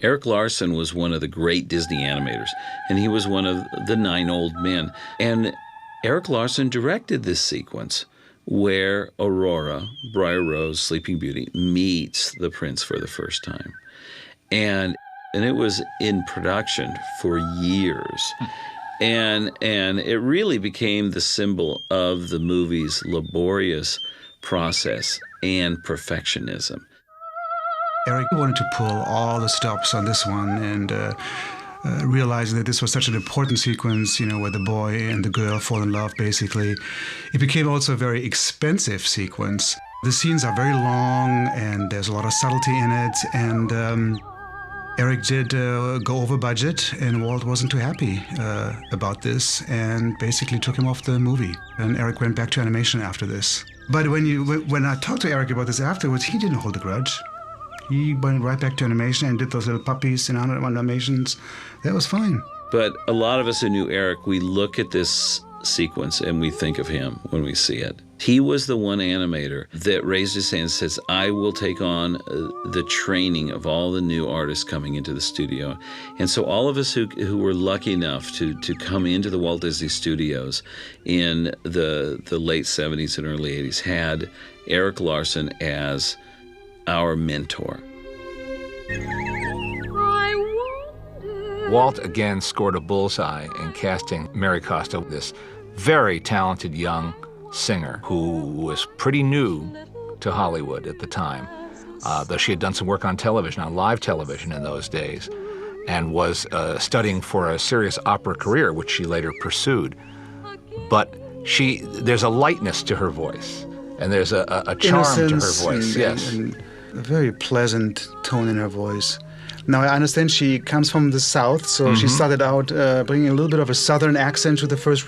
Eric Larson was one of the great Disney animators, and he was one of the 9 old men. And Eric Larson directed this sequence where Aurora, Briar Rose, Sleeping Beauty, meets the prince for the first time. And it was in production for years. And it really became the symbol of the movie's laborious process and perfectionism. Eric wanted to pull all the stops on this one and realizing that this was such an important sequence, where the boy and the girl fall in love, basically. It became also a very expensive sequence. The scenes are very long and there's a lot of subtlety in it. And Eric did go over budget, and Walt wasn't too happy about this and basically took him off the movie. And Eric went back to animation after this. But when I talked to Eric about this afterwards, he didn't hold a grudge. He went right back to animation and did those little puppies and animations. That was fine. But a lot of us who knew Eric, we look at this sequence and we think of him when we see it. He was the one animator that raised his hand and says, I will take on the training of all the new artists coming into the studio. And so all of us who were lucky enough to come into the Walt Disney Studios in the late 70s and early 80s had Eric Larson as our mentor. Walt again scored a bullseye in casting Mary Costa, this very talented young singer who was pretty new to Hollywood at the time, though she had done some work on television, on live television in those days, and was studying for a serious opera career, which she later pursued. But there's a lightness to her voice, and there's a charm to her voice. And a very pleasant tone in her voice. Now, I understand she comes from the South, so she started out bringing a little bit of a Southern accent to the first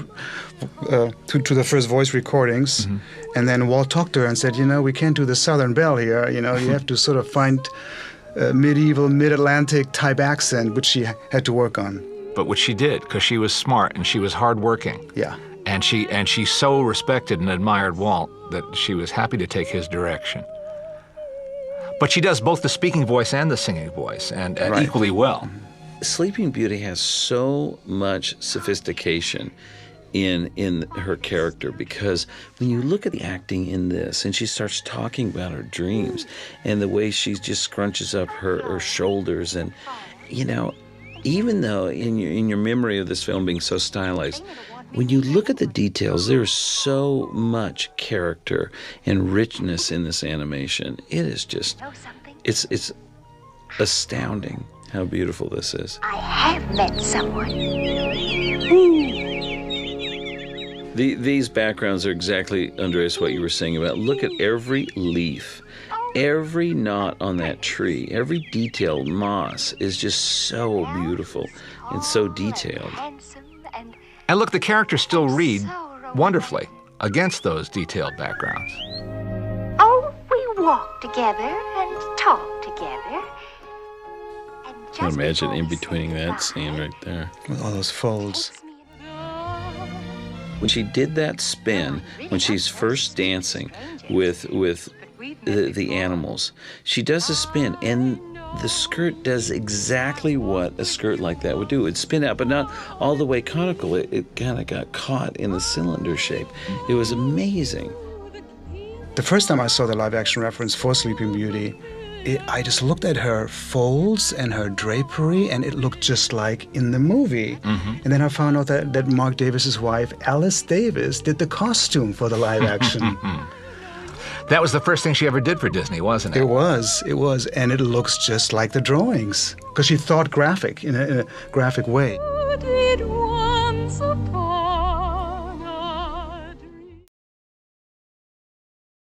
to the first voice recordings. And then Walt talked to her and said, we can't do the Southern Belle here. You have to sort of find a medieval, mid-Atlantic type accent, which she had to work on. But which she did, because she was smart and she was hardworking. Yeah. And she so respected and admired Walt that she was happy to take his direction. But she does both the speaking voice and the singing voice, and equally well. Sleeping Beauty has so much sophistication in her character, because when you look at the acting in this, and she starts talking about her dreams, and the way she just scrunches up her shoulders, and even though in your memory of this film being so stylized, when you look at the details, there is so much character and richness in this animation. It is just, it's astounding how beautiful this is. I have met someone. These backgrounds are exactly, Andreas, what you were saying about. Look at every leaf, every knot on that tree, every detailed moss is just so beautiful and so detailed. And look, the characters still read wonderfully against those detailed backgrounds. Oh, we walk together and talk together. And I can imagine in between that scene right there. With all those folds. When she did that spin, when she's first dancing with the animals, she does a spin, and the skirt does exactly what a skirt like that would do. It'd spin out, but not all the way conical. It kind of got caught in the cylinder shape. It was amazing. The first time I saw the live-action reference for Sleeping Beauty, I just looked at her folds and her drapery, and it looked just like in the movie. And then I found out that Mark Davis's wife, Alice Davis, did the costume for the live-action. That was the first thing she ever did for Disney, wasn't it? It was, and it looks just like the drawings, because she thought graphic, in a graphic way. Did once upon